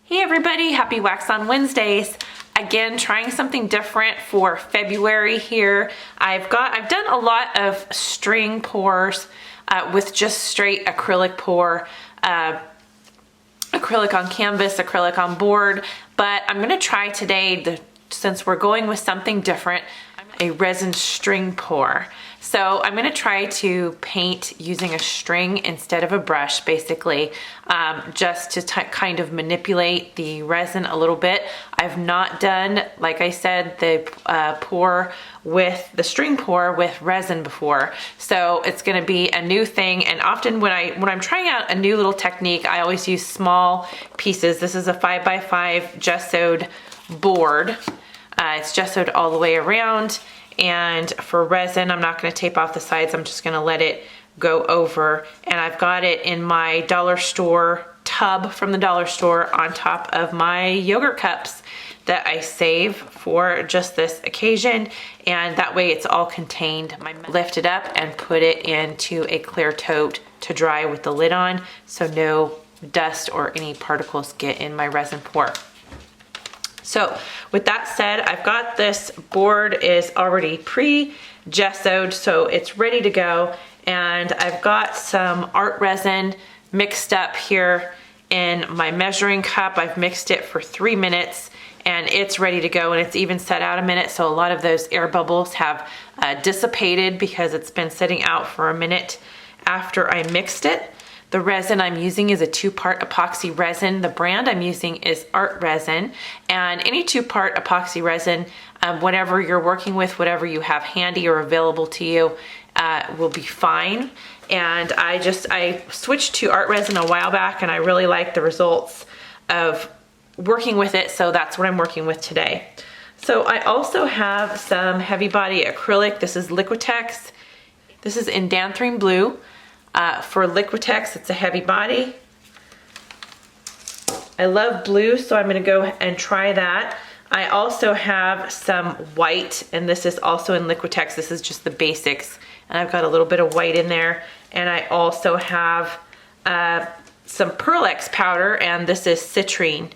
Hey everybody, happy Wax on Wednesdays. Again, trying something different for February here. I've done a lot of string pours with just straight acrylic pour, acrylic on canvas, acrylic on board, but I'm gonna try today, since we're going with something different, a resin string pour. So I'm gonna try to paint using a string instead of a brush, basically, just to kind of manipulate the resin a little bit. I've not done, like I said, the pour with the string pour with resin before. So it's gonna be a new thing. And often when I'm trying out a new little technique, I always use small pieces. This is a 5x5 gessoed board. It's gessoed all the way around. And for resin, I'm not gonna tape off the sides. I'm just gonna let it go over. And I've got it in my dollar store tub from the dollar store on top of my yogurt cups that I save for just this occasion. And that way it's all contained. I lift it up and put it into a clear tote to dry with the lid on, so no dust or any particles get in my resin pour. So with that said, I've got this board is already pre-gessoed, so it's ready to go. And I've got some art resin mixed up here in my measuring cup. I've mixed it for 3 minutes and it's ready to go, and it's even set out a minute. So a lot of those air bubbles have dissipated because it's been sitting out for a minute after I mixed it. The resin I'm using is a 2-part epoxy resin. The brand I'm using is Art Resin. And any 2-part epoxy resin, whatever you're working with, whatever you have handy or available to you, will be fine. And I switched to Art Resin a while back, and I really like the results of working with it, so that's what I'm working with today. So I also have some heavy body acrylic. This is Liquitex. This is in Danthering Blue. For Liquitex, it's a heavy body. I love blue, so I'm gonna go and try that. I also have some white, and this is also in Liquitex. This is just the basics, and I've got a little bit of white in there. And I also have some Pearl-Ex powder, and this is Citrine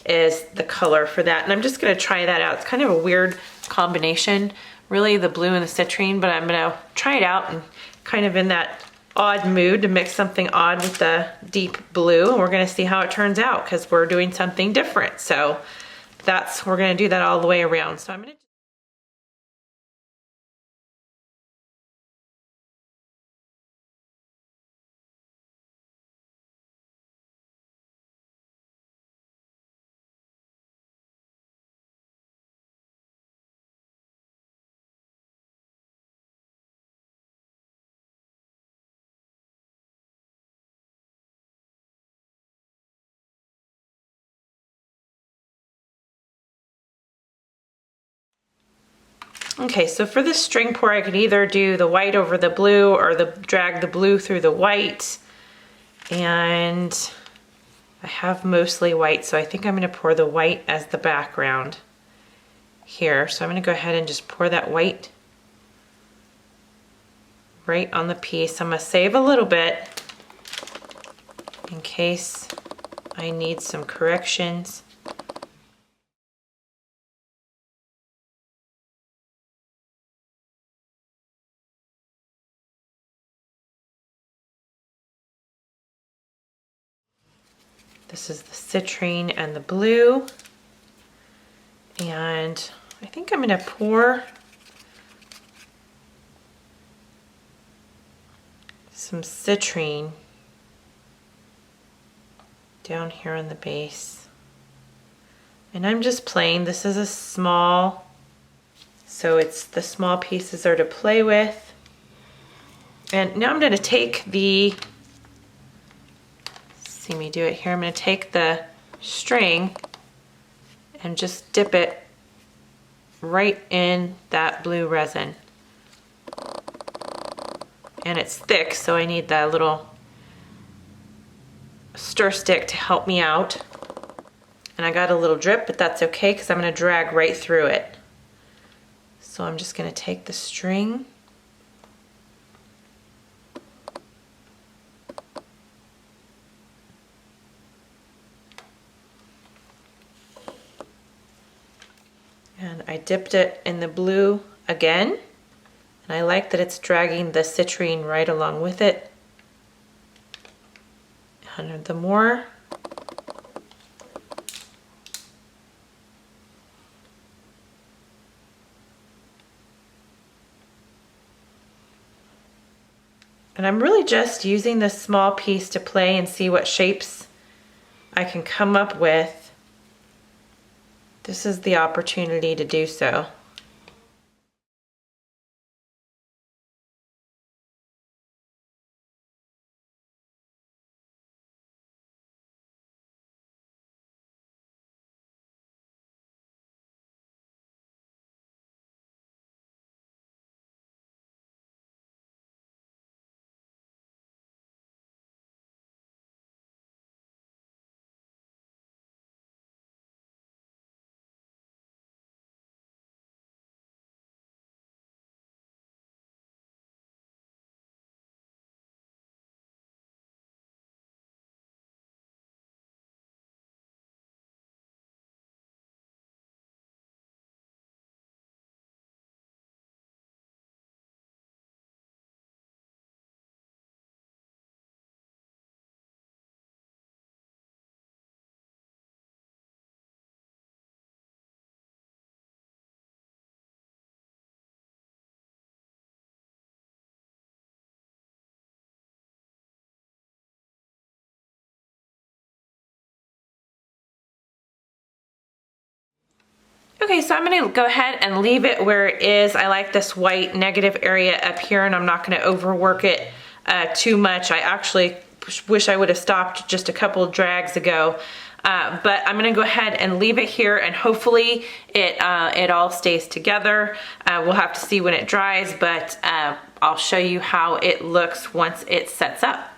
is the color for that. And I'm just gonna try that out. It's kind of a weird combination, really, the blue and the citrine, but I'm gonna try it out and kind of in that odd mood to mix something odd with the deep blue, and we're gonna see how it turns out because we're doing something different. So we're gonna do that all the way around. So I'm gonna Okay, so for this string pour, I could either do the white over the blue or drag the blue through the white. And I have mostly white, so I think I'm gonna pour the white as the background here. So I'm gonna go ahead and just pour that white right on the piece. I'm gonna save a little bit in case I need some corrections. This is the citrine and the blue. And I think I'm gonna pour some citrine down here on the base. And I'm just playing, this is a small, so the small pieces are to play with. And now I'm gonna take see me do it here. I'm going to take the string and just dip it right in that blue resin. And it's thick, so I need that little stir stick to help me out. And I got a little drip, but that's okay because I'm going to drag right through it. So I'm just going to take the string I dipped it in the blue again, and I like that it's dragging the citrine right along with it. And the more and I'm really just using this small piece to play and see what shapes I can come up with. This is the opportunity to do so. Okay, so I'm gonna go ahead and leave it where it is. I like this white negative area up here, and I'm not gonna overwork it too much. I actually wish I would have stopped just a couple drags ago. But I'm gonna go ahead and leave it here, and hopefully it all stays together. We'll have to see when it dries, but I'll show you how it looks once it sets up.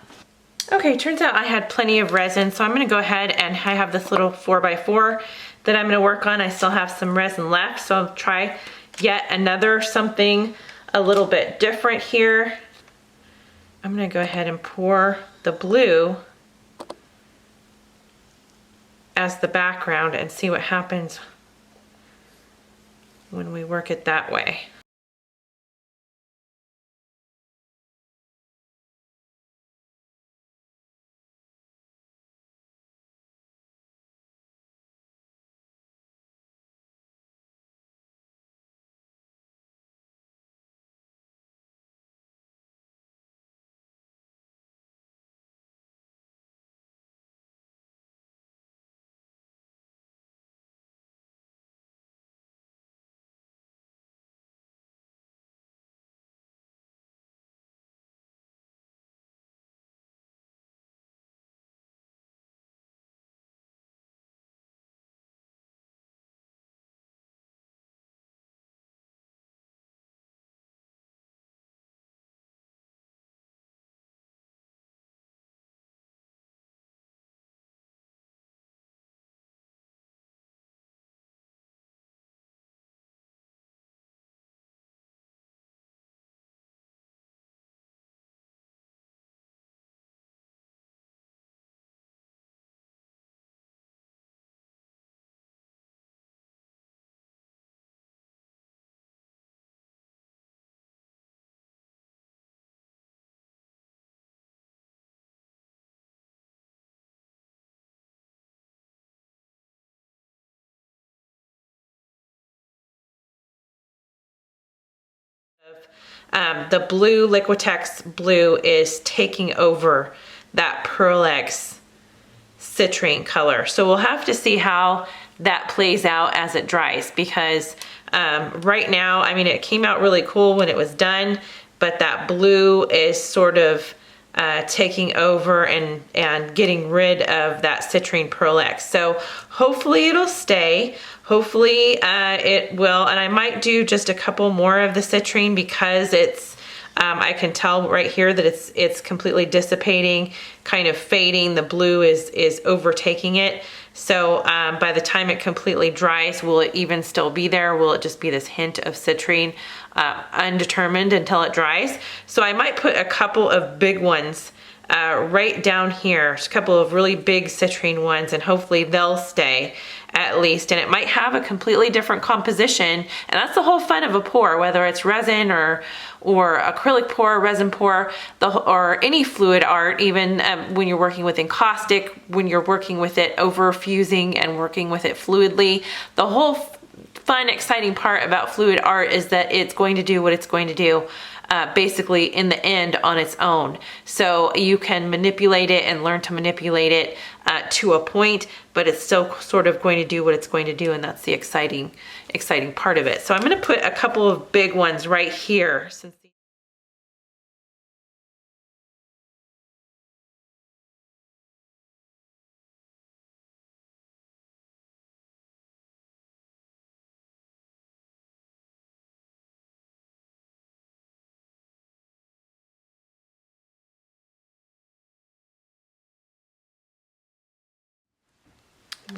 Okay, turns out I had plenty of resin, so I'm gonna go ahead and I have this little 4x4 that I'm gonna work on. I still have some resin left, so I'll try yet another something a little bit different here. I'm gonna go ahead and pour the blue as the background and see what happens when we work it that way. The blue, Liquitex blue, is taking over that Pearl X citrine color. So we'll have to see how that plays out as it dries, because right now, I mean, it came out really cool when it was done, but that blue is sort of taking over and getting rid of that citrine Pearl X. So hopefully it'll stay. Hopefully it will, and I might do just a couple more of the citrine because it's, I can tell right here that it's completely dissipating, kind of fading. The blue is overtaking it. So by the time it completely dries, will it even still be there? Will it just be this hint of citrine? Undetermined until it dries. So I might put a couple of big ones right down here. There's a couple of really big citrine ones, and hopefully they'll stay at least. And it might have a completely different composition, and that's the whole fun of a pour, whether it's resin or acrylic pour, resin pour, or any fluid art, even when you're working with encaustic, when you're working with it over fusing and working with it fluidly. The whole fun, exciting part about fluid art is that it's going to do what it's going to do basically in the end on its own. So you can manipulate it and learn to manipulate it to a point, but it's still sort of going to do what it's going to do, and that's the exciting part of it. So I'm going to put a couple of big ones right here.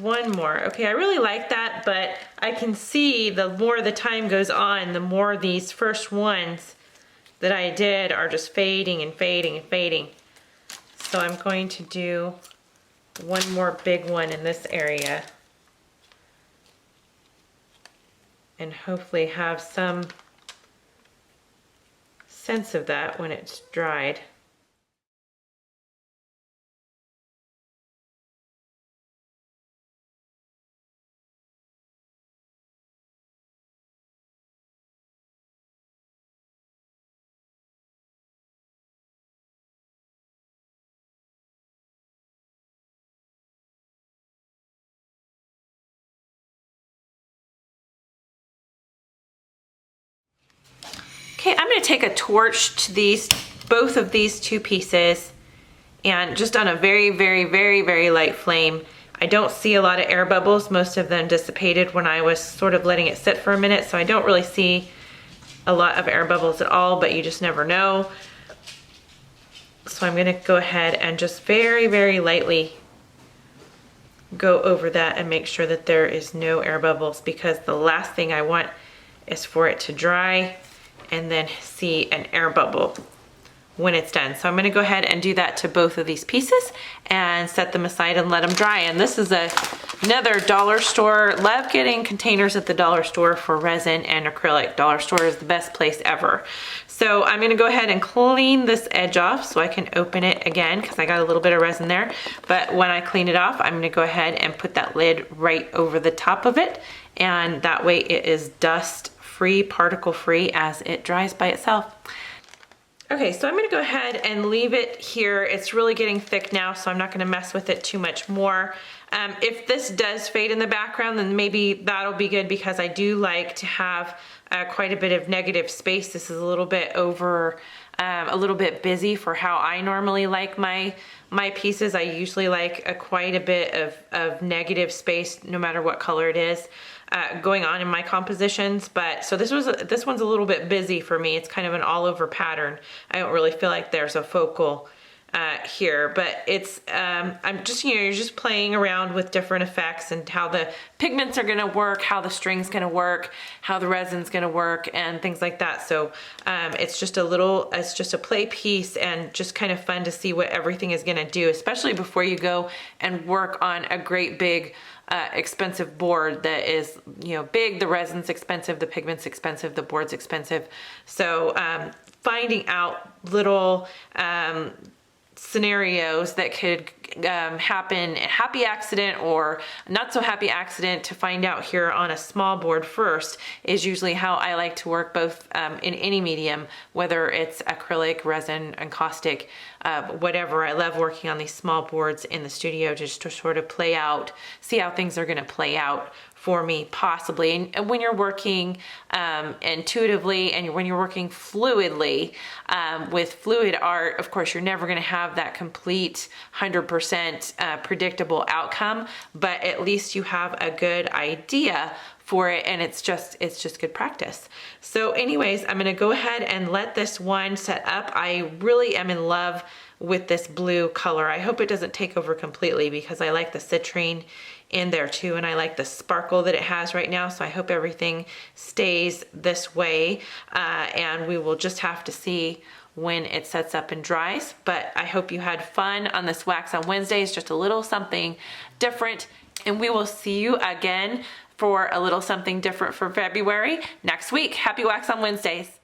One more. Okay, I really like that, but I can see the more the time goes on, the more these first ones that I did are just fading and fading and fading. So I'm going to do one more big one in this area and hopefully have some sense of that when it's dried. Okay, I'm going to take a torch to both of these two pieces, and just on a very, very, very, very light flame. I don't see a lot of air bubbles. Most of them dissipated when I was sort of letting it sit for a minute, so I don't really see a lot of air bubbles at all, but you just never know. So I'm going to go ahead and just very, very lightly go over that and make sure that there is no air bubbles, because the last thing I want is for it to dry and then see an air bubble when it's done. So I'm going to go ahead and do that to both of these pieces and set them aside and let them dry. And this is another dollar store. Love getting containers at the dollar store for resin and acrylic. Dollar store is the best place ever. So I'm going to go ahead and clean this edge off so I can open it again, because I got a little bit of resin there. But when I clean it off, I'm going to go ahead and put that lid right over the top of it, and that way it is dust free, particle free as it dries by itself. Okay, so I'm going to go ahead and leave it here. It's really getting thick now, so I'm not going to mess with it too much more. If this does fade in the background, then maybe that'll be good, because I do like to have quite a bit of negative space. This is a little bit over, a little bit busy for how I normally like my pieces. I usually like quite a bit of negative space, no matter what color it is. Going on in my compositions, but so this one's a little bit busy for me. It's kind of an all-over pattern. I don't really feel like there's a focal here, but it's I'm just, you're just playing around with different effects and how the pigments are going to work, how the string's going to work, how the resin's going to work, and things like that. So it's just a play piece, and just kind of fun to see what everything is going to do, especially before you go and work on a great big expensive board that is, big. The resin's expensive, the pigment's expensive, the board's expensive. So finding out little scenarios that could happen, a happy accident or not so happy accident, to find out here on a small board first is usually how I like to work, both in any medium, whether it's acrylic, resin, encaustic, whatever. I love working on these small boards in the studio just to sort of play out, see how things are going to play out for me, possibly. And when you're working intuitively, and when you're working fluidly with fluid art, of course, you're never going to have that complete 100% predictable outcome, but at least you have a good idea for it, and it's just good practice. So anyways, I'm going to go ahead and let this one set up. I really am in love with this blue color. I hope it doesn't take over completely, because I like the citrine in there too, and I like the sparkle that it has right now. So I hope everything stays this way, and we will just have to see when it sets up and dries. But I hope you had fun on this Wax on Wednesdays, just a little something different. And we will see you again for a little something different for February next week. Happy Wax on Wednesdays.